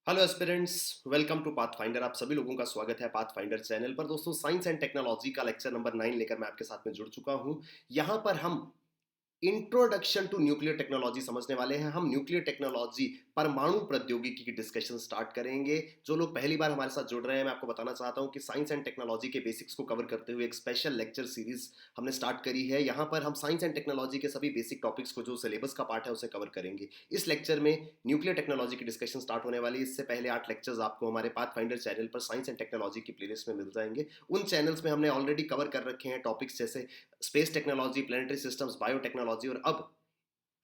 Hello aspirants, welcome to path finder. आप सभी लोगों का स्वागत है पाथ फाइंडर चैनल पर। दोस्तों, साइंस एंड टेक्नोलॉजी का लेक्चर नंबर 9 लेकर मैं आपके साथ में जुड़ चुका हूं। यहां पर हम इंट्रोडक्शन टू न्यूक्लियर टेक्नोलॉजी समझने वाले हैं। हम न्यूक्लियर टेक्नोलॉजी, परमाणु प्रौद्योगिकी की डिस्कशन स्टार्ट करेंगे। जो लोग पहली बार हमारे साथ जुड़ रहे हैं, मैं आपको बताना चाहता हूं कि साइंस एंड टेक्नोलॉजी के बेसिक्स को कवर करते हुए एक स्पेशल लेक्चर सीरीज हमने स्टार्ट करी है। यहां पर हम साइंस एंड टेक्नोलॉजी के सभी बेसिक टॉपिक्स को, जो सिलेबस का पार्ट है, उसे कवर करेंगे। इस लेक्चर में न्यूक्लियर टेक्नोलॉजी की डिस्कशन स्टार्ट होने वाली है। इससे पहले 8 लेक्चर्स आपको हमारे पाथ फाइंडर चैनल पर साइंस एंड टेक्नोलॉजी की प्लेलिस्ट में मिल जाएंगे। उन चैनल्स में हमने ऑलरेडी कवर कर रखे हैं टॉपिक्स जैसे space technology, planetary systems, biotechnology और अब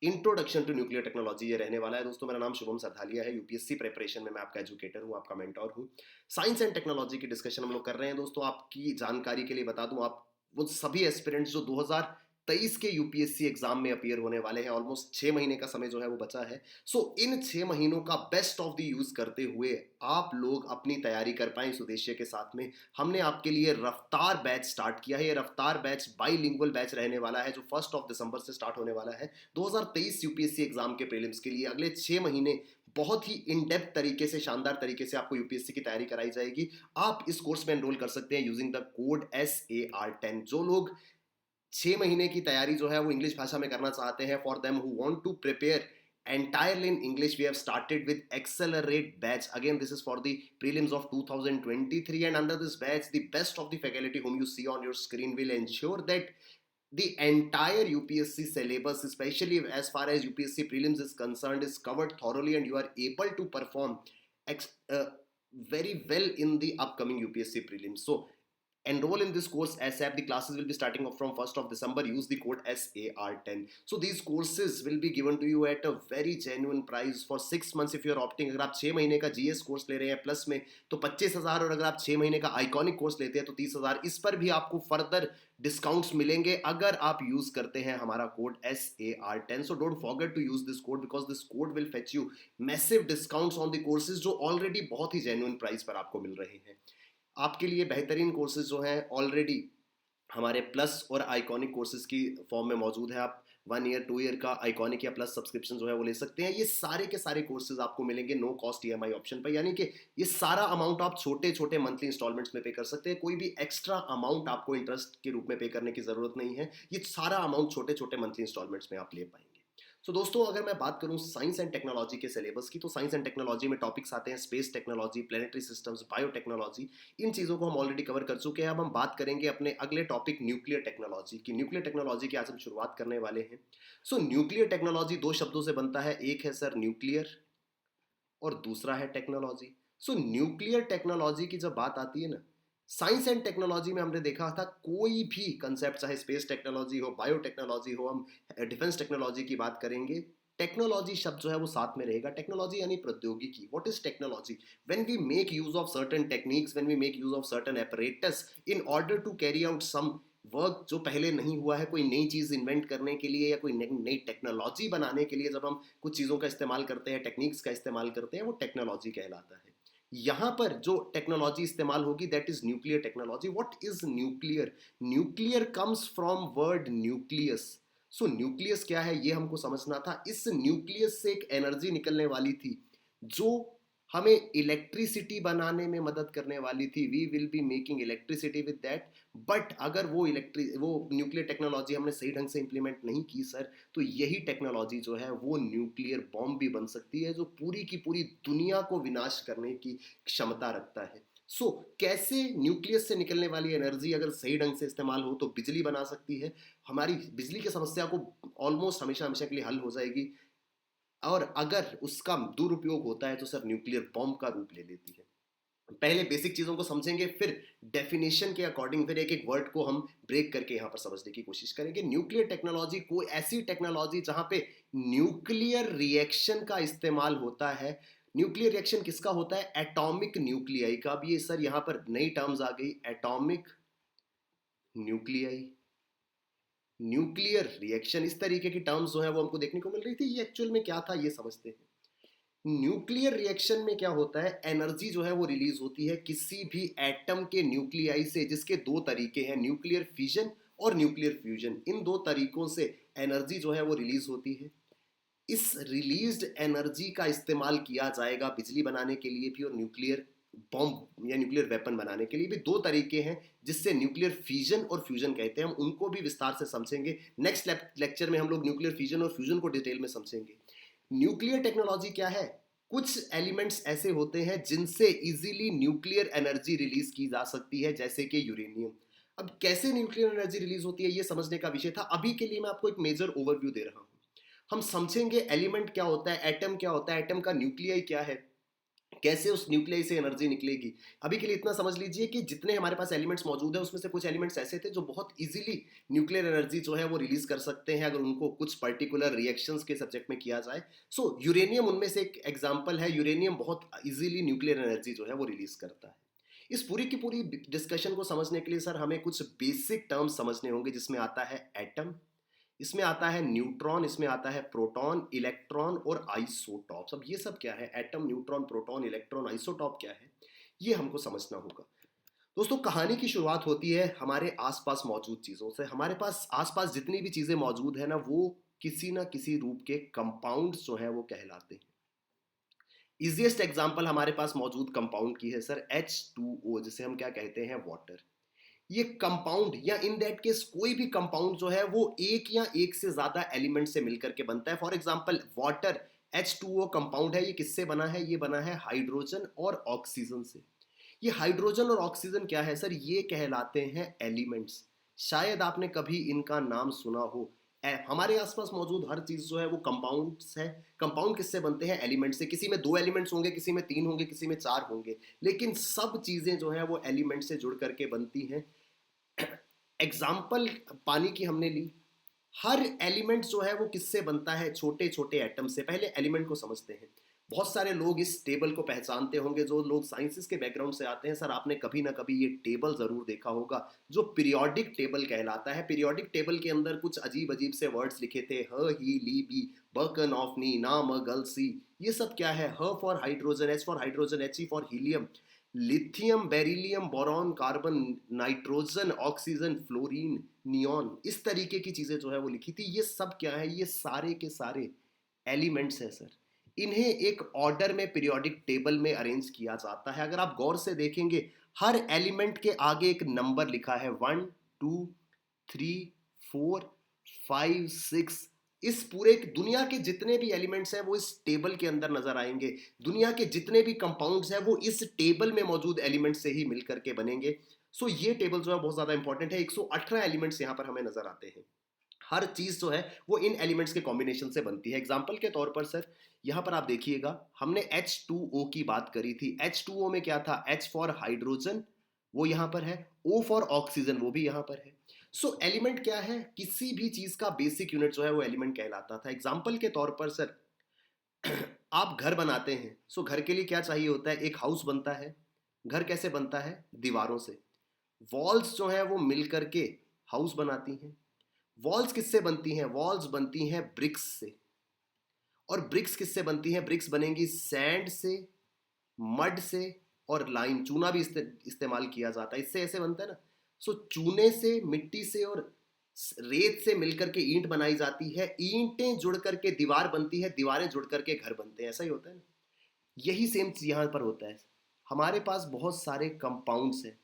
इंट्रोडक्शन टू न्यूक्लियर टेक्नोलॉजी ये रहने वाला है। दोस्तों, मेरा नाम शुभम सरधालिया है। यूपीएससी प्रिपरेशन में मैं आपका एजुकेटर हूं, आपका मेंटोर हूं। साइंस एंड टेक्नोलॉजी की डिस्कशन हम लोग कर रहे हैं। दोस्तों, आपकी जानकारी के लिए बता दूं, आप वो सभी एस्पिरेंट्स जो 2023 के यूपीएससी एग्जाम में अपीयर होने वाले हैं, ऑलमोस्ट 6 महीने का समय जो है वो बचा है। इन 6 महीनों का बेस्ट ऑफ द यूज करते हुए आप लोग अपनी तैयारी कर पाए, इस उद्देश्य के साथ में हमने आपके लिए रफ्तार बैच स्टार्ट किया है। ये रफ्तार बैच बाईलिंगुअल बैच रहने वाला है, जो 1 दिसंबर से स्टार्ट होने वाला है 2023 यूपीएससी एग्जाम के प्रीलिम्स के लिए। अगले 6 महीने बहुत ही इन डेप्थ तरीके से, शानदार तरीके से आपको यूपीएससी की तैयारी कराई जाएगी। आप इस कोर्स में एनरोल कर सकते हैं यूजिंग द कोड SAR10। जो लोग 6 महीने की तैयारी जो है वो इंग्लिश भाषा में करना चाहते हैं, for them who want to prepare entirely in English, we have started with Accelerate batch. Again, this is for the prelims of 2023, and under this batch, the best of the faculty whom you see on your screen will ensure that the entire UPSC syllabus, especially as far as UPSC prelims is concerned, is covered thoroughly, and you are able to perform uh, very well in the upcoming UPSC prelims. So enroll in this course ASAP. The classes will be starting off from 1st of December. Use the code SAR10. So these courses will be given to you at a very genuine price for 6 months if you are opting. अगर आप 6 महीने का GS course ले रहे हैं plus में तो 25,000, और अगर आप 6 महीने का आइकॉनिक कोर्स लेते हैं तो 30,000। इस पर भी आपको फर्दर डिस्काउंट्स मिलेंगे अगर आप यूज करते हैं हमारा code SAR10. So don't forget to use this code because this code will fetch you massive discounts on the courses जो ऑलरेडी बहुत ही genuine प्राइस पर आपको मिल रहे हैं। आपके लिए बेहतरीन कोर्सेज जो हैं ऑलरेडी हमारे प्लस और आइकॉनिक कोर्सेज की फॉर्म में मौजूद है। आप 1 ईयर 2 ईयर का आइकॉनिक या प्लस सब्सक्रिप्शन जो है वो ले सकते हैं। ये सारे के सारे कोर्सेज आपको मिलेंगे नो कॉस्ट EMI ऑप्शन पर, यानी कि ये सारा अमाउंट आप छोटे छोटे मंथली इंस्टॉलमेंट्स में पे कर सकते हैं। कोई भी एक्स्ट्रा अमाउंट आपको इंटरेस्ट के रूप में पे करने की जरूरत नहीं है। ये सारा अमाउंट छोटे छोटे मंथली इंस्टॉलमेंट्स में आप ले पाएंगे। दोस्तों, अगर मैं बात करूं साइंस एंड टेक्नोलॉजी के सिलेबस की, तो साइंस एंड टेक्नोलॉजी में टॉपिक्स आते हैं space technology, planetary systems, biotechnology. इन चीज़ों को हम ऑलरेडी कवर कर चुके हैं। अब हम बात करेंगे अपने अगले टॉपिक न्यूक्लियर टेक्नोलॉजी की। न्यूक्लियर टेक्नोलॉजी की आज हम शुरुआत करने वाले हैं। न्यूक्लियर टेक्नोलॉजी 2 शब्दों से बनता है, एक है सर न्यूक्लियर और दूसरा है टेक्नोलॉजी। न्यूक्लियर टेक्नोलॉजी की जब बात आती है ना, साइंस एंड टेक्नोलॉजी में हमने देखा था कोई भी कंसेप्ट, चाहे स्पेस टेक्नोलॉजी हो, बायोटेक्नोलॉजी हो, हम डिफेंस टेक्नोलॉजी की बात करेंगे, टेक्नोलॉजी शब्द जो है वो साथ में रहेगा। टेक्नोलॉजी यानी प्रौद्योगिकी। What is technology? When we make use of certain techniques, when we make use of certain apparatus in order to carry out some work जो पहले नहीं हुआ है, कोई नई चीज़ इन्वेंट करने के लिए या कोई नई टेक्नोलॉजी बनाने के लिए जब हम कुछ चीज़ों का इस्तेमाल करते हैं, टेक्निक्स का इस्तेमाल करते हैं, वो टेक्नोलॉजी कहलाता है। यहाँ पर जो टेक्नोलॉजी इस्तेमाल होगी that is nuclear technology. What is nuclear? Nuclear comes from word nucleus. Nucleus क्या है ये हमको समझना था। इस न्यूक्लियस से एक एनर्जी निकलने वाली थी जो हमें इलेक्ट्रिसिटी बनाने में मदद करने वाली थी। We will be making electricity with that. But अगर वो न्यूक्लियर टेक्नोलॉजी हमने सही ढंग से इंप्लीमेंट नहीं की सर, तो यही टेक्नोलॉजी जो है वो न्यूक्लियर बॉम्ब भी बन सकती है, जो पूरी की पूरी दुनिया को विनाश करने की क्षमता रखता है। कैसे न्यूक्लियस से निकलने वाली एनर्जी अगर सही ढंग से इस्तेमाल हो तो बिजली बना सकती है। हमारी बिजली की समस्या को ऑलमोस्ट हमेशा हमेशा के लिए हल हो जाएगी, और अगर उसका दुरुपयोग होता है तो सर न्यूक्लियर बॉम्ब का रूप ले लेती है। पहले बेसिक चीजों को समझेंगे, फिर डेफिनेशन के अकॉर्डिंग फिर एक एक वर्ड को हम ब्रेक करके यहां पर समझने की कोशिश करेंगे। न्यूक्लियर टेक्नोलॉजी कोई ऐसी टेक्नोलॉजी जहां पे न्यूक्लियर रिएक्शन का इस्तेमाल होता है। न्यूक्लियर रिएक्शन किसका होता है? एटॉमिक न्यूक्लियाई का। अब ये सर यहां पर नई टर्म्स आ गई, एटॉमिक न्यूक्लियाई, न्यूक्लियर रिएक्शन। इस तरीके की टर्म्स जो है वो हमको देखने को मिल रही थी। ये एक्चुअल में क्या था ये समझते हैं। न्यूक्लियर रिएक्शन में क्या होता है, एनर्जी जो है वो रिलीज होती है किसी भी एटम के न्यूक्लियाई से, जिसके दो तरीके हैं, न्यूक्लियर फिजन और न्यूक्लियर फ्यूजन। इन दो तरीकों से एनर्जी जो है वो रिलीज होती है। इस रिलीज्ड एनर्जी का इस्तेमाल किया जाएगा बिजली बनाने के लिए भी और न्यूक्लियर बॉम्ब या न्यूक्लियर वेपन बनाने के लिए भी। दो तरीके हैं जिससे न्यूक्लियर फिजन और फ्यूजन कहते हैं, हम उनको भी विस्तार से समझेंगे। नेक्स्ट लेक्चर में हम लोग न्यूक्लियर फिजन और फ्यूजन को डिटेल में समझेंगे। न्यूक्लियर टेक्नोलॉजी क्या है? कुछ एलिमेंट्स ऐसे होते हैं जिनसे इजीली न्यूक्लियर एनर्जी रिलीज की जा सकती है, जैसे कि यूरेनियम। अब कैसे न्यूक्लियर एनर्जी रिलीज होती है ये समझने का विषय था। अभी के लिए मैं आपको एक मेजर ओवरव्यू दे रहा हूं। हम समझेंगे एलिमेंट क्या होता है, एटम क्या होता है, एटम का न्यूक्लियाई क्या है, कैसे उस न्यूक्लियाई से एनर्जी निकलेगी। अभी के लिए इतना समझ लीजिए कि जितने हमारे पास एलिमेंट्स मौजूद है उसमें से कुछ एलिमेंट्स ऐसे थे जो बहुत इजीली न्यूक्लियर एनर्जी जो है वो रिलीज कर सकते हैं अगर उनको कुछ पर्टिकुलर रिएक्शंस के सब्जेक्ट में किया जाए। सो यूरेनियम उनमें से एक एग्जांपल है। यूरेनियम बहुत इजीली न्यूक्लियर एनर्जी जो है वो रिलीज करता है। इस पूरी की पूरी डिस्कशन को समझने के लिए सर हमें कुछ बेसिक टर्म्स समझने होंगे, जिसमें आता है एटम, इसमें आता है न्यूट्रॉन, इसमें आता है प्रोटॉन, इलेक्ट्रॉन और आइसोटॉप्स। अब ये सब क्या है? Atom, neutron, proton, electron, isotope क्या है, ये हमको समझना होगा। दोस्तों, कहानी की शुरुआत होती है हमारे आसपास मौजूद चीजों से। हमारे पास आसपास जितनी भी चीजें मौजूद है ना, वो किसी ना किसी रूप के कंपाउंड्स जो है वो कहलाते हैं। इजिएस्ट एग्जांपल हमारे पास मौजूद कंपाउंड की है सर H2O, जिसे हम क्या कहते हैं? वाटर। ये कंपाउंड या इन दैट केस कोई भी कंपाउंड जो है वो एक या एक से ज्यादा एलिमेंट से मिलकर के बनता है। For example water H2O compound है, ये किससे बना है? ये बना है हाइड्रोजन और ऑक्सीजन से। ये हाइड्रोजन और ऑक्सीजन क्या है सर? ये कहलाते हैं एलिमेंट्स। शायद आपने कभी इनका नाम सुना हो। हमारे आसपास मौजूद हर चीज जो है वो कंपाउंड्स है। कंपाउंड किससे बनते हैं? एलिमेंट से। किसी में 2 एलिमेंट्स होंगे, किसी में 3 होंगे, किसी में 4 होंगे, लेकिन सब चीजें जो है वो एलिमेंट से जुड़ करके बनती हैं। एग्जाम्पल पानी की हमने ली। हर एलिमेंट जो है वो किससे बनता है? छोटे छोटे एटम से। पहले एलिमेंट को समझते हैं। बहुत सारे लोग इस टेबल को पहचानते होंगे, जो लोग साइंसेस के बैकग्राउंड से आते हैं। सर आपने कभी ना कभी ये टेबल जरूर देखा होगा, जो पीरियोडिक टेबल कहलाता है। पीरियोडिक टेबल के अंदर कुछ अजीब अजीब से वर्ड्स लिखे थे, ह ही ली बी, बर्कन ऑफ नी, ना म गल सी। ये सब क्या है? ह for hydrogen, H for hydrogen, H E for helium, lithium, beryllium, boron, carbon, nitrogen, oxygen, fluorine, neon. इस तरीके की चीजें जो है वो लिखी थी। ये सब क्या है? ये सारे के सारे एलिमेंट्स हैं सर। इन्हें एक ऑर्डर में पीरियोडिक टेबल में अरेंज किया जाता है। अगर आप गौर से देखेंगे, हर एलिमेंट के आगे एक नंबर लिखा है, 1 2 3 4 5 6। इस पूरे दुनिया के जितने भी एलिमेंट्स हैं वो इस टेबल के अंदर नजर आएंगे। दुनिया के जितने भी कंपाउंड्स हैं वो इस टेबल में मौजूद एलिमेंट से ही मिलकर के बनेंगे। सो ये टेबल जो है बहुत ज्यादा इंपॉर्टेंट है। 118 एलिमेंट्स यहाँ पर हमें नजर आते हैं। हर चीज जो है वो इन एलिमेंट्स के कॉम्बिनेशन से बनती है। एग्जाम्पल के तौर पर सर यहाँ पर आप देखिएगा, हमने H2O की बात करी थी। H2O में क्या था? H फॉर हाइड्रोजन, वो यहाँ पर है। O फॉर ऑक्सीजन, वो भी यहाँ पर है। सो एलिमेंट क्या है? किसी भी चीज का बेसिक यूनिट जो है वो एलिमेंट कहलाता था। एग्जाम्पल के तौर पर सर आप घर बनाते हैं। सो घर के लिए क्या चाहिए होता है? एक हाउस बनता है। घर कैसे बनता है? दीवारों से। वॉल्स जो है वो मिल करके हाउस बनाती हैं। वॉल्स किससे बनती हैं? वॉल्स बनती हैं ब्रिक्स से। और ब्रिक्स किससे बनती हैं? ब्रिक्स बनेंगी सैंड से, मड से और लाइम, चूना भी इस्तेमाल किया जाता है। इससे ऐसे बनता है ना। सो चूने से, मिट्टी से और रेत से मिलकर के ईंट बनाई जाती है। ईंटें जुड़ करके दीवार बनती है, दीवारें जुड़ करके घर बनते हैं। ऐसा ही होता है ना। यही सेम यहाँ पर होता है। हमारे पास बहुत सारे कंपाउंड्स हैं।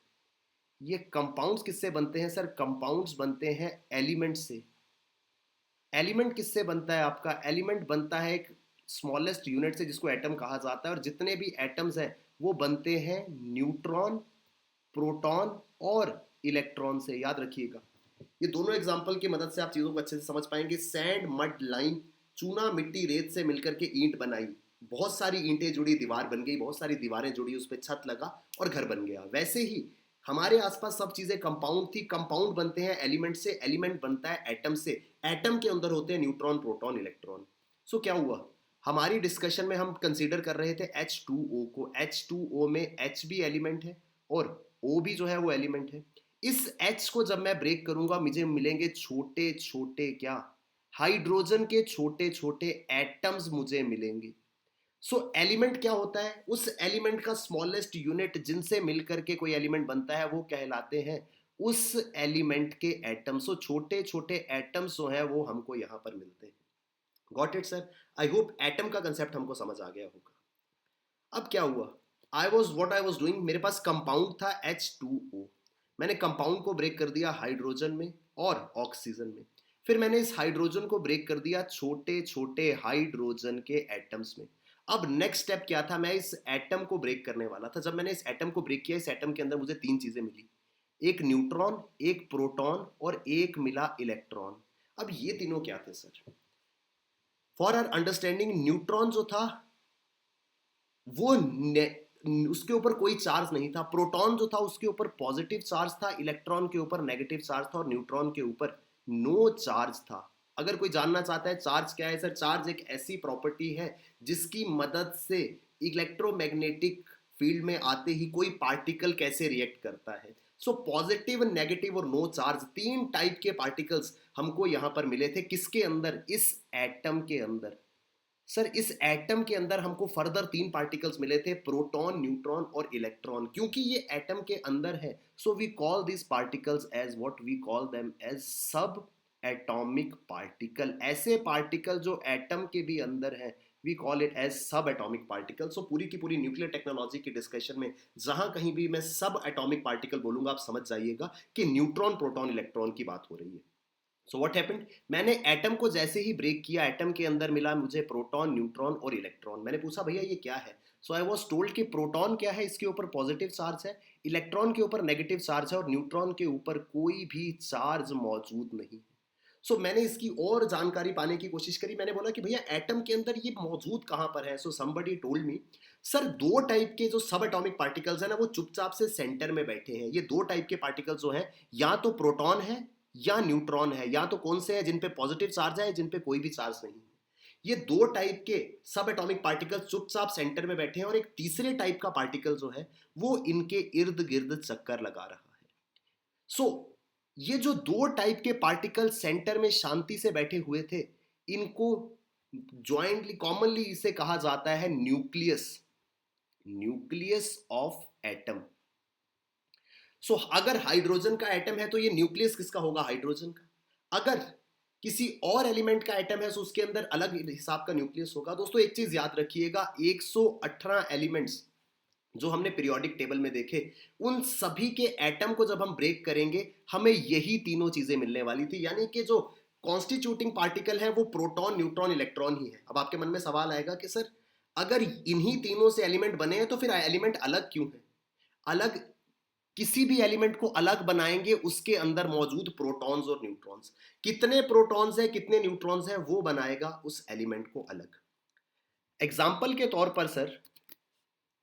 ये कंपाउंड्स किससे बनते हैं सर? कंपाउंड्स बनते हैं एलिमेंट से। एलिमेंट किससे बनता है आपका? एलिमेंट बनता है एक स्मॉलेस्ट यूनिट से, जिसको एटम कहा जाता है। और जितने भी एटम्स हैं वो बनते हैं न्यूट्रॉन, प्रोटॉन और इलेक्ट्रॉन से। याद रखिएगा, ये दोनों एग्जांपल की मदद से आप चीजों को अच्छे से समझ पाएंगे। सैंड, मड, लाइम, चूना, मिट्टी, रेत से मिलकर के ईंट बनाई, बहुत सारी ईंटें जुड़ी, दीवार बन गई, बहुत सारी दीवारें जुड़ी, उस पर छत लगा और घर बन गया। वैसे ही हमारे आसपास सब चीजें कंपाउंड थी। कंपाउंड बनते हैं एलिमेंट से, एलिमेंट बनता है एटम से। एटम के अंदर होते हैं न्यूट्रॉन, प्रोटॉन, इलेक्ट्रॉन। सो क्या हुआ? हमारी डिस्कशन में हम कंसीडर कर रहे थे H2O को। H2O में H भी एलिमेंट है और O भी जो है वो एलिमेंट है। इस H को जब मैं ब्रेक करूंगा, मुझे मिलेंगे छोटे छोटे क्या? हाइड्रोजन के छोटे छोटे एटम्स मुझे मिलेंगे। सो एलिमेंट क्या होता है? उस एलिमेंट का स्मॉलेस्ट यूनिट जिनसे मिलकर के कोई एलिमेंट बनता है वो कहलाते हैं उस एलिमेंट के एटम्स। सो छोटे छोटे एटम्स जो है वो हमको यहां पर मिलते हैं। Got it sir? I hope atom का कंसेप्ट हमको समझ आ गया होगा। अब क्या हुआ, आई वॉज डूइंग, मेरे पास कंपाउंड था H2O। मैंने कंपाउंड को ब्रेक कर दिया हाइड्रोजन में और ऑक्सीजन में। फिर मैंने इस हाइड्रोजन को ब्रेक कर दिया छोटे छोटे हाइड्रोजन के एटम्स में। अब नेक्स्ट स्टेप क्या था, मैं इस एटम को ब्रेक करने वाला था। जब मैंने इस एटम को ब्रेक किया, इस एटम के अंदर मुझे तीन चीजें मिली, एक न्यूट्रॉन, एक प्रोटॉन और एक मिला इलेक्ट्रॉन। अब ये तीनों क्या थे sir? For our understanding, neutron जो था वो उसके ऊपर कोई चार्ज नहीं था। प्रोटॉन जो था उसके ऊपर पॉजिटिव चार्ज था, इलेक्ट्रॉन के ऊपर नेगेटिव चार्ज था और न्यूट्रॉन के ऊपर नो चार्ज था। अगर कोई जानना चाहता है चार्ज क्या है सर, चार्ज एक ऐसी प्रॉपर्टी है जिसकी मदद से इलेक्ट्रोमैग्नेटिक फील्ड में आते ही कोई पार्टिकल कैसे रिएक्ट करता है। सो पॉजिटिव, नेगेटिव और नो चार्ज, तीन टाइप के पार्टिकल्स हमको यहां पर मिले थे। किसके अंदर? इस एटम के अंदर। सर इस एटम के अंदर हमको फर्दर तीन पार्टिकल्स मिले थे, प्रोटॉन, न्यूट्रॉन और इलेक्ट्रॉन। क्योंकि ये एटम के अंदर है, so we call this particles as what we call them as sub atomic particle. ऐसे पार्टिकल जो एटम के भी अंदर है, we call it as sub atomic particle. So पूरी की पूरी न्यूक्लियर टेक्नोलॉजी की डिस्कशन में जहां कहीं भी मैं सब एटॉमिक पार्टिकल बोलूंगा, आप समझ जाइएगा कि न्यूट्रॉन, प्रोटॉन, इलेक्ट्रॉन की बात हो रही है। सो व्हाट हैपेंड, मैंने एटम को जैसे ही ब्रेक किया, एटम के अंदर मिला मुझे प्रोटॉन, न्यूट्रॉन और इलेक्ट्रॉन। मैंने पूछा भैया ये क्या है? सो आई वाज टोल्ड कि प्रोटॉन क्या है, इसके ऊपर पॉजिटिव चार्ज है, इलेक्ट्रॉन के ऊपर नेगेटिव चार्ज है और न्यूट्रॉन के ऊपर कोई भी चार्ज मौजूद नहीं। सो मैंने इसकी और जानकारी पाने की कोशिश करी। मैंने बोला कि भैया एटम के अंदर ये मौजूद कहां पर है? So somebody told me, sir दो टाइप के जो सब एटॉमिक पार्टिकल्स हैं ना, वो चुपचाप से सेंटर में बैठे हैं। ये दो टाइप के पार्टिकल्स जो हैं, या तो प्रोटॉन है या न्यूट्रॉन है। या तो कौन से हैं? जिन पे पॉजिटिव चार्ज है, जिन पे कोई भी चार्ज नहीं है। ये दो टाइप के सब एटॉमिक पार्टिकल्स चुपचाप सेंटर में बैठे हैं और एक तीसरे टाइप का पार्टिकल जो है वो इनके इर्द गिर्द चक्कर लगा रहा है। सो ये जो दो टाइप के पार्टिकल सेंटर में शांति से बैठे हुए थे, इनको ज्वाइंटली, कॉमनली इसे कहा जाता है न्यूक्लियस, न्यूक्लियस ऑफ एटम। सो अगर हाइड्रोजन का एटम है तो ये न्यूक्लियस किसका होगा? हाइड्रोजन का। अगर किसी और एलिमेंट का एटम है तो उसके अंदर अलग हिसाब का न्यूक्लियस होगा। दोस्तों एक चीज याद रखिएगा, 118 एलिमेंट्स जो हमने पीरियोडिक टेबल में देखे, उन सभी के एटम को जब हम ब्रेक करेंगे हमें यही तीनों चीजें मिलने वाली थी। यानी कि जो कॉन्स्टिट्यूटिंग पार्टिकल है वो प्रोटॉन, न्यूट्रॉन, इलेक्ट्रॉन ही है। अब आपके मन में सवाल आएगा कि सर अगर इन्हीं तीनों से एलिमेंट बने हैं तो फिर एलिमेंट अलग क्यों है? अलग, किसी भी एलिमेंट को अलग बनाएंगे उसके अंदर मौजूद प्रोटॉन्स और न्यूट्रॉन्स, कितने प्रोटॉन्स है कितने न्यूट्रॉन्स है वो बनाएगा उस एलिमेंट को अलग। एग्जाम्पल के तौर पर सर,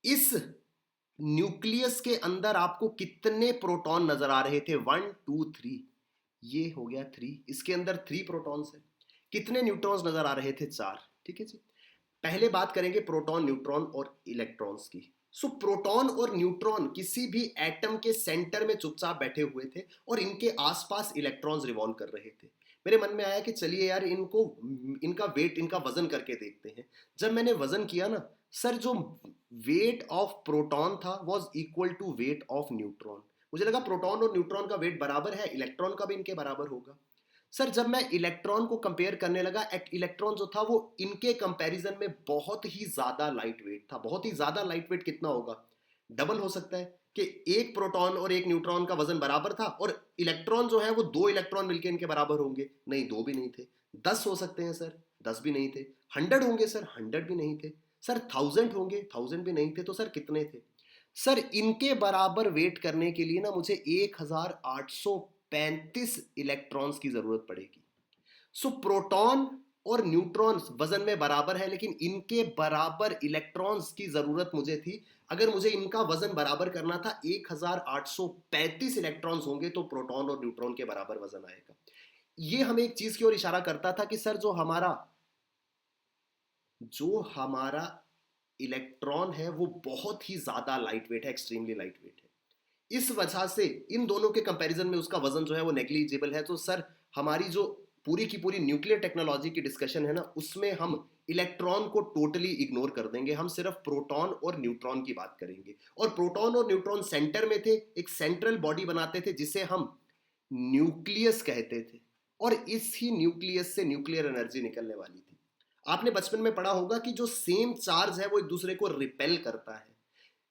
इस न्यूक्लियस के अंदर आपको कितने प्रोटॉन नजर आ रहे थे? 1 2 3, ये हो गया 3, इसके अंदर 3 प्रोटॉन्स है। कितने न्यूट्रॉन्स नजर आ रहे थे? 4। ठीक है जी। पहले बात करेंगे प्रोटॉन, न्यूट्रॉन और इलेक्ट्रॉन्स की। सो प्रोटॉन और न्यूट्रॉन किसी भी एटम के सेंटर में चुपचाप बैठे हुए थे और इनके आसपास इलेक्ट्रॉन्स रिवॉल्व कर रहे थे। मेरे मन में आया कि चलिए यार इनको, इनका वेट, इनका वजन करके देखते हैं। जब मैंने वजन किया ना सर, जो वेट ऑफ प्रोटॉन था was equal to weight of neutron. मुझे लगा प्रोटॉन और न्यूट्रॉन का वेट बराबर है, इलेक्ट्रॉन का भी इनके बराबर होगा। सर जब मैं इलेक्ट्रॉन को कंपेयर करने लगा, इलेक्ट्रॉन जो था वो इनके कंपैरिजन में बहुत ही ज्यादा लाइट वेट था। बहुत ही ज्यादा लाइट वेट कितना होगा? डबल हो सकता है कि एक प्रोटॉन और एक न्यूट्रॉन का वजन बराबर था और इलेक्ट्रॉन जो है वो दो इलेक्ट्रॉन मिलकर इनके बराबर होंगे। नहीं, दो भी नहीं थे। 10 हो सकते हैं सर, 10 भी नहीं थे। 100 होंगे सर, 100 भी नहीं थे। सर 1000 होंगे, 1000 भी नहीं थे। तो सर कितने थे? सर इनके बराबर वेट करने के लिए ना मुझे 1835 इलेक्ट्रॉन्स की जरूरत पड़ेगी। सो प्रोटॉन और न्यूट्रॉन वजन में बराबर है, लेकिन इनके बराबर इलेक्ट्रॉन्स की जरूरत मुझे थी। अगर मुझे इनका वजन बराबर करना था, 1835 इलेक्ट्रॉन्स होंगे तो प्रोटॉन और न्यूट्रॉन के बराबर वजन आएगा। ये हमें एक चीज की ओर इशारा करता था कि सर जो हमारा इलेक्ट्रॉन है वो बहुत ही ज्यादा लाइट वेट है, एक्सट्रीमली लाइट वेट है। इस वजह से इन दोनों के कंपैरिजन में उसका वजन जो है वो नेग्लिजिबल है। तो सर हमारी जो पूरी की पूरी न्यूक्लियर टेक्नोलॉजी की डिस्कशन है ना, उसमें हम इलेक्ट्रॉन को टोटली इग्नोर कर देंगे। हम सिर्फ प्रोटॉन और न्यूट्रॉन की बात करेंगे। और प्रोटॉन और न्यूट्रॉन सेंटर में थे, एक सेंट्रल बॉडी बनाते थे जिसे हम न्यूक्लियस कहते थे। और इस ही न्यूक्लियस से न्यूक्लियर एनर्जी निकलने वाली थी। आपने बचपन में पढ़ा होगा कि जो सेम चार्ज है वो एक दूसरे को रिपेल करता है।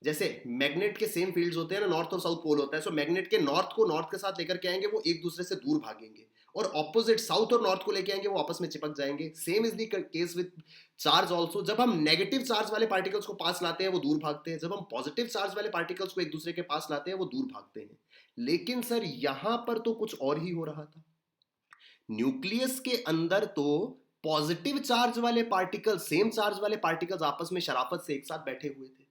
जैसे मैग्नेट के सेम फील्ड्स होते हैं ना, नॉर्थ और साउथ पोल होता है, सो मैग्नेट के नॉर्थ को नॉर्थ के साथ लेकर के आएंगे, वो एक दूसरे से दूर भागेंगे, और ऑपोजिट साउथ और नॉर्थ को लेके आएंगे, वो आपस में चिपक जाएंगे। Same is the case with charge also. जब हम नेगेटिव चार्ज वाले पार्टिकल्स को पास लाते हैं वो दूर भागते हैं, जब हम पॉजिटिव चार्ज वाले पार्टिकल्स को एक दूसरे के पास लाते हैं वो दूर भागते हैं। लेकिन सर यहां पर तो कुछ और ही हो रहा था। न्यूक्लियस के अंदर तो पॉजिटिव चार्ज वाले पार्टिकल्स, सेम चार्ज वाले पार्टिकल्स आपस में शराफत से एक साथ बैठे हुए थे।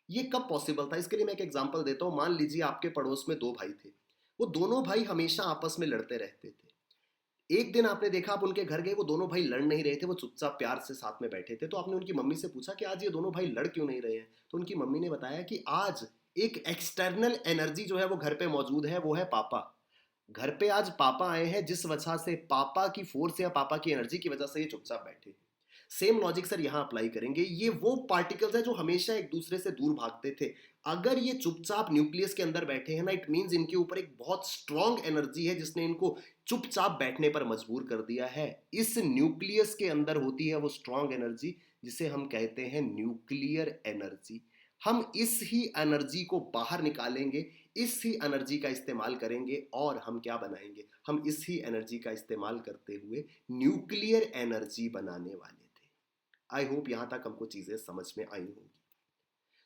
ये कब पॉसिबल था? इसके लिए मैं एक एग्जांपल देता हूं। मान लीजिए आपके पड़ोस में दो भाई थे, वो दोनों भाई हमेशा आपस में लड़ते रहते थे। एक दिन आपने देखा, आप उनके घर गए, वो दोनों भाई लड़ नहीं रहे थे, वो चुपचाप प्यार से साथ में बैठे थे। तो आपने उनकी मम्मी से पूछा कि आज ये दोनों भाई लड़ क्यों नहीं रहे हैं? तो उनकी मम्मी ने बताया कि आज एक एक्सटर्नल एनर्जी जो है वो घर पे मौजूद है, वो है पापा। घर पे आज पापा आए हैं, जिस वजह से पापा की फोर्स या पापा की एनर्जी की वजह से ये चुपचाप बैठे। सेम लॉजिक सर यहां अप्लाई करेंगे। ये वो पार्टिकल्स है जो हमेशा एक दूसरे से दूर भागते थे। अगर ये चुपचाप न्यूक्लियस के अंदर बैठे हैं ना, इट मींस इनके ऊपर एक बहुत स्ट्रॉन्ग एनर्जी है जिसने इनको चुपचाप बैठने पर मजबूर कर दिया है। इस न्यूक्लियस के अंदर होती है वो स्ट्रॉन्ग एनर्जी जिसे हम कहते हैं न्यूक्लियर एनर्जी। हम इस ही एनर्जी को बाहर निकालेंगे, इस ही एनर्जी का इस्तेमाल करेंगे, और हम क्या बनाएंगे? हम इस ही एनर्जी का इस्तेमाल करते हुए न्यूक्लियर एनर्जी बनाने वाले थे। आई होप यहां तक हमको चीजें समझ में आई होंगी।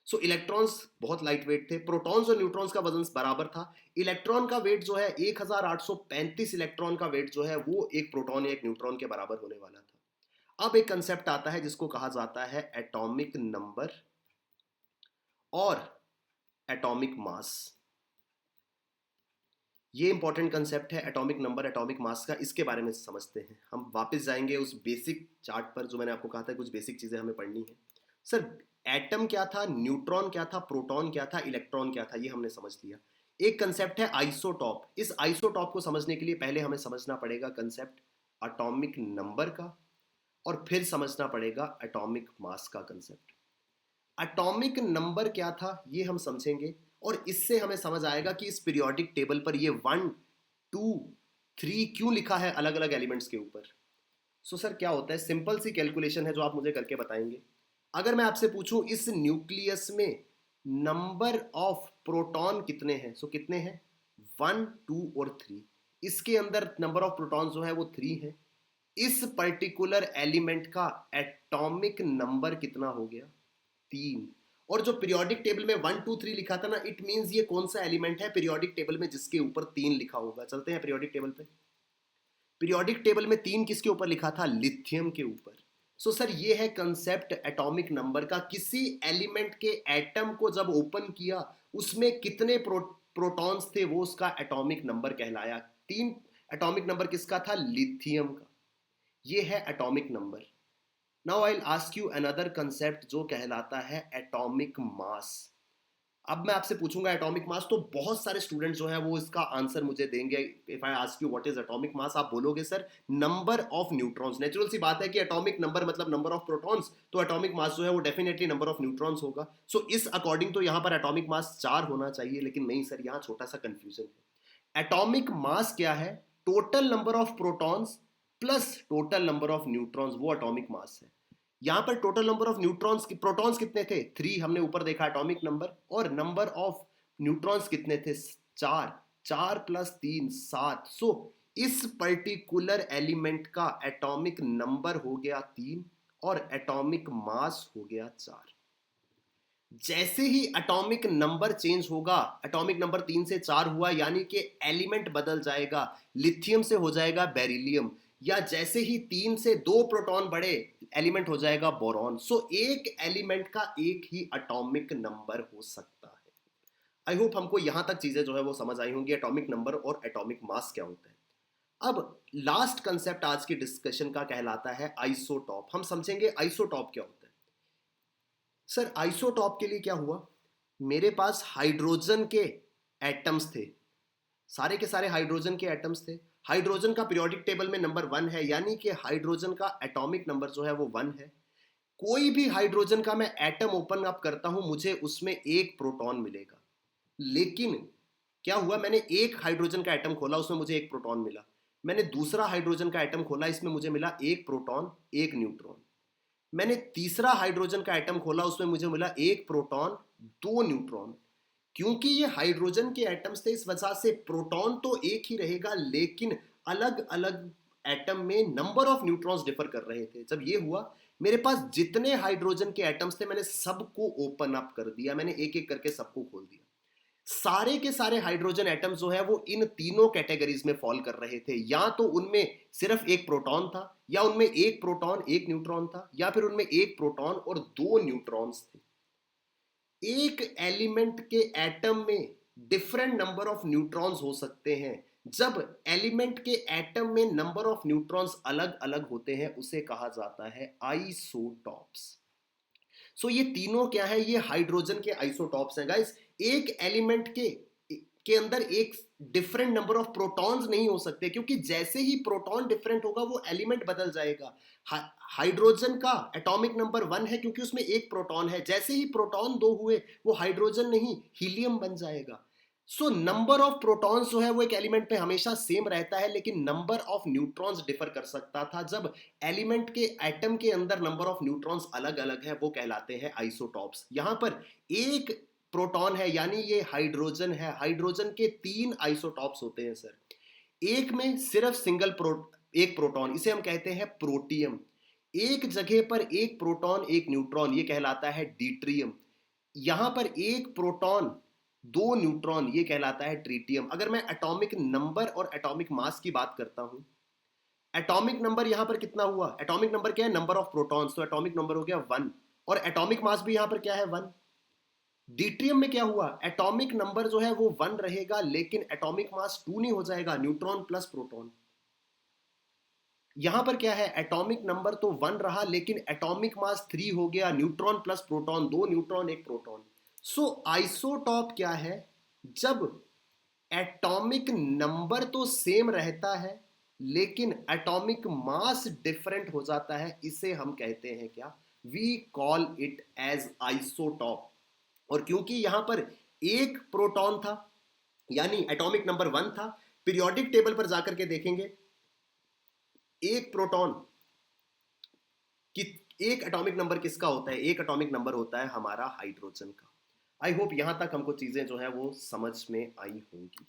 सो इलेक्ट्रॉन्स बहुत लाइट वेट थे, प्रोटॉन्स और न्यूट्रॉन्स का वजन बराबर था। इलेक्ट्रॉन का वेट जो है 1835 इलेक्ट्रॉन का वेट जो है वो एक प्रोटॉन या एक न्यूट्रॉन के बराबर होने वाला था। अब एक कंसेप्ट आता है जिसको कहा जाता है एटॉमिक नंबर और एटॉमिक मास। ये इंपॉर्टेंट कंसेप्ट है, एटॉमिक नंबर एटॉमिक मास का। इसके बारे में समझते हैं। हम वापस जाएंगे उस बेसिक चार्ट पर जो मैंने आपको कहा था, कुछ बेसिक चीजें हमें पढ़नी है। सर एटम क्या था, न्यूट्रॉन क्या था, प्रोटॉन क्या था, इलेक्ट्रॉन क्या था, ये हमने समझ लिया। एक कंसेप्ट है आइसोटॉप। इस आइसोटॉप को समझने के लिए पहले हमें समझना पड़ेगा कंसेप्ट एटॉमिक नंबर का, और फिर समझना पड़ेगा एटॉमिक मास का कंसेप्ट। एटॉमिक नंबर क्या था ये हम समझेंगे, और इससे हमें समझ आएगा कि इस पीरियोडिक टेबल पर ये 1 2 3 क्यों लिखा है अलग अलग एलिमेंट्स के ऊपर। सो सर क्या होता है, सिंपल सी कैलकुलेशन है जो आप मुझे करके बताएंगे। अगर मैं आपसे पूछूं इस न्यूक्लियस में नंबर ऑफ प्रोटॉन कितने हैं, सो कितने हैं? 1 2 और 3। इसके अंदर नंबर ऑफ प्रोटॉन जो है वो 3 है। इस पर्टिकुलर एलिमेंट का एटॉमिक नंबर कितना हो गया? 3। और जो पीरियोडिक टेबल में 1 2 3 लिखा था ना, इट मींस ये कौन सा एलिमेंट है पीरियोडिक टेबल में जिसके ऊपर 3 लिखा होगा? चलते हैं पीरियोडिक टेबल पे। पीरियोडिक टेबल में 3 किसके ऊपर लिखा था? लिथियम के ऊपर। सो सर ये है कंसेप्ट एटॉमिक नंबर का। किसी एलिमेंट के एटम को जब ओपन किया उसमें कितने प्रोटॉन्स थे, वो उसका एटॉमिक नंबर कहलाया। 3 एटॉमिक नंबर किसका था? लिथियम का। ये है atomic number. Now I will ask you another concept जो कहलाता है एटॉमिक मास। अब मैं आपसे पूछूंगा एटॉमिक मास, तो बहुत सारे स्टूडेंट जो है वो इसका आंसर मुझे देंगे। If I ask you what is atomic mass, आप बोलोगे sir number of neutrons. Natural सी बात है कि एटॉमिक नंबर मतलब नंबर ऑफ प्रोटॉन्स, तो एटॉमिक मास जो है वो डेफिनेटली नंबर ऑफ न्यूट्रॉन्स होगा। सो इस अकॉर्डिंग तो यहाँ पर एटॉमिक मास 4 होना चाहिए, लेकिन नहीं सर, यहाँ छोटा सा कंफ्यूजन है। एटॉमिक मास क्या है? Total number of protons plus total number of neutrons, वो एटॉमिक मास है। यहां पर total number of neutrons, protons कितने थे? 3, हमने ऊपर देखा एटॉमिक नंबर। और नंबर ऑफ न्यूट्रॉन्स कितने थे? 4। 4 प्लस 3 7। सो इस पर्टिकुलर एलिमेंट का एटॉमिक नंबर हो गया 3 और एटॉमिक मास हो गया 4। जैसे ही एटॉमिक नंबर चेंज होगा, एटॉमिक नंबर 3 से 4 हुआ, यानी कि एलिमेंट बदल जाएगा, लिथियम से हो जाएगा बेरिलियम। या जैसे ही 3 से 2 प्रोटॉन बढ़े, एलिमेंट हो जाएगा बोरॉन। सो एक एलिमेंट का एक ही एटॉमिक नंबर हो सकता है। आई होप हमको यहां तक चीजें जो है वो समझ आई होंगी, एटॉमिक नंबर और एटॉमिक मास क्या होता है। अब लास्ट कंसेप्ट आज की डिस्कशन का कहलाता है आइसोटॉप। हम समझेंगे आइसोटॉप क्या होता है। सर आइसोटॉप के लिए क्या हुआ, मेरे पास हाइड्रोजन के एटम्स थे, सारे के सारे हाइड्रोजन के एटम्स थे। हाइड्रोजन का पीरियोडिक टेबल में नंबर 1 है, यानी कि हाइड्रोजन का एटॉमिक नंबर जो है वो 1 है। कोई भी हाइड्रोजन का मैं एटम ओपन अप करता हूं, मुझे उसमें एक प्रोटॉन मिलेगा। लेकिन क्या हुआ, मैंने एक हाइड्रोजन का एटम खोला, उसमें मुझे एक प्रोटॉन मिला। मैंने दूसरा हाइड्रोजन का एटम खोला, इसमें मुझे मिला एक प्रोटॉन एक न्यूट्रॉन। मैंने तीसरा हाइड्रोजन का एटम खोला, उसमें मुझे मिला एक प्रोटॉन, दो न्यूट्रॉन। क्योंकि ये हाइड्रोजन के एटम्स थे, इस वजह से प्रोटॉन तो एक ही रहेगा, लेकिन अलग अलग एटम में नंबर ऑफ न्यूट्रॉन्स डिफर कर रहे थे। जब ये हुआ, मेरे पास जितने हाइड्रोजन के एटम्स थे मैंने सबको ओपन अप कर दिया, मैंने एक एक करके सबको खोल दिया। सारे के सारे हाइड्रोजन एटम्स जो है वो इन तीनों कैटेगरीज में फॉल कर रहे थे। या तो उनमें सिर्फ एक प्रोटॉन था, या उनमें एक प्रोटॉन एक न्यूट्रॉन था, या फिर उनमें एक प्रोटॉन और दो न्यूट्रॉन्स थे। एक एलिमेंट के एटम में डिफरेंट नंबर ऑफ न्यूट्रॉन्स हो सकते हैं। जब एलिमेंट के एटम में नंबर ऑफ न्यूट्रॉन्स अलग अलग होते हैं उसे कहा जाता है आइसोटॉप्स। ये तीनों क्या है, ये हाइड्रोजन के आइसोटॉप्स हैं गाइस। एक एलिमेंट के अंदर एक डिफरेंट नंबर ऑफ प्रोटॉन्स नहीं हो सकते, क्योंकि जैसे ही प्रोटॉन डिफरेंट होगा वो एलिमेंट बदल जाएगा। हाइड्रोजन का एटॉमिक नंबर 1 है क्योंकि उसमें एक प्रोटॉन है, जैसे ही प्रोटॉन दो हुए वो हाइड्रोजन नहीं हीलियम बन जाएगा। नंबर ऑफ प्रोटॉन्स जो है वो एक एलिमेंट पे हमेशा सेम रहता है, लेकिन नंबर ऑफ न्यूट्रॉन्स डिफर कर सकता था। जब एलिमेंट के एटम के अंदर नंबर ऑफ न्यूट्रॉन्स अलग अलग है वो कहलाते हैं आइसोटॉप्स। यहां पर एक प्रोटॉन है यानी ये हाइड्रोजन है, हाइड्रोजन के तीन आइसोटॉप्स होते हैं सर। एक में सिर्फ एक प्रोटॉन, इसे हम कहते हैं प्रोटियम। एक जगह पर एक प्रोटॉन एक न्यूट्रॉन, ये कहलाता है डीट्रियम। यहां पर एक प्रोटॉन दो न्यूट्रॉन, ये कहलाता है ट्रीटियम। अगर मैं एटॉमिक नंबर और एटॉमिक मास की बात करता हूं, एटॉमिक नंबर यहां पर कितना हुआ, एटॉमिक नंबर क्या है, नंबर ऑफ प्रोटॉन्स, तो एटॉमिक नंबर हो गया 1। और एटॉमिक मास भी यहां पर क्या है, 1। ड्यूटेरियम में क्या हुआ, एटॉमिक नंबर जो है वो 1 रहेगा, लेकिन एटॉमिक मास 2 नहीं हो जाएगा, न्यूट्रॉन प्लस प्रोटॉन। यहां पर क्या है, एटॉमिक नंबर तो 1 रहा, लेकिन एटॉमिक मास 3 हो गया, न्यूट्रॉन प्लस प्रोटॉन, दो न्यूट्रॉन एक प्रोटॉन। आइसोटॉप क्या है, जब एटॉमिक नंबर तो सेम रहता है लेकिन एटॉमिक मास डिफरेंट हो जाता है, इसे हम कहते हैं क्या, we call it as isotope. और क्योंकि यहां पर एक प्रोटॉन था यानी एटॉमिक नंबर 1 था, पीरियोडिक टेबल पर जाकर के देखेंगे एक प्रोटॉन कि एक एटॉमिक नंबर किसका होता है, एक एटॉमिक नंबर होता है हमारा हाइड्रोजन का। आई होप यहां तक हमको चीजें जो है वो समझ में आई होंगी।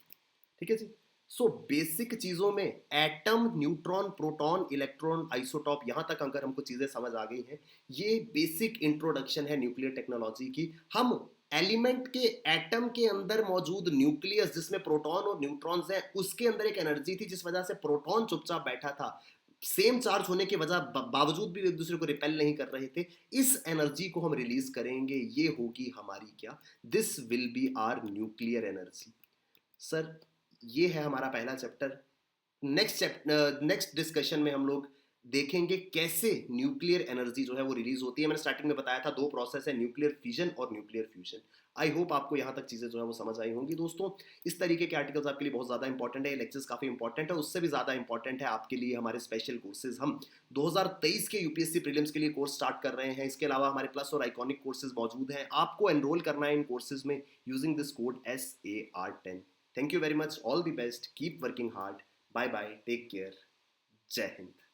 ठीक है जी। बेसिक चीजों में atom, neutron, proton, electron, isotope, यहां तक अगर हमको चीजें समझ आ गई हैं, ये बेसिक इंट्रोडक्शन है न्यूक्लियर टेक्नोलॉजी की। हम एलिमेंट के एटम के अंदर मौजूद न्यूक्लियस जिसमें प्रोटॉन और न्यूट्रॉन्स हैं, उसके अंदर एक एनर्जी थी जिस वजह से प्रोटॉन चुपचाप बैठा था, सेम चार्ज होने की वजह बावजूद भी एक दूसरे को रिपेल नहीं कर रहे थे। इस एनर्जी को हम रिलीज करेंगे, ये होगी हमारी क्या, this will be our nuclear energy. Sir ये है हमारा पहला चैप्टर। नेक्स्ट डिस्कशन में हम लोग देखेंगे कैसे न्यूक्लियर एनर्जी जो है वो रिलीज होती है। मैंने स्टार्टिंग में बताया था दो प्रोसेस है, न्यूक्लियर फिजन और न्यूक्लियर फ्यूजन। आई होप आपको यहाँ तक चीज़ें जो है वो समझ आई होंगी दोस्तों। इस तरीके के आर्टिकल्स आपके लिए बहुत ज़्यादा इंपॉर्टेंट है, लेक्चर्स काफ़ी इंपॉर्टेंट है, उससे भी ज़्यादा इंपॉर्टेंट है आपके लिए हमारे स्पेशल कोर्सेज। हम 2023 के यूपीएससी प्रीलिम्स के लिए कोर्स स्टार्ट कर रहे हैं। इसके अलावा हमारे प्लस और आइकॉनिक कोर्सेज मौजूद हैं, आपको एनरोल करना है इन कोर्सेज में using this code SAR10। Thank you very much. All the best. Keep working hard. Bye bye. Take care. Jai Hind.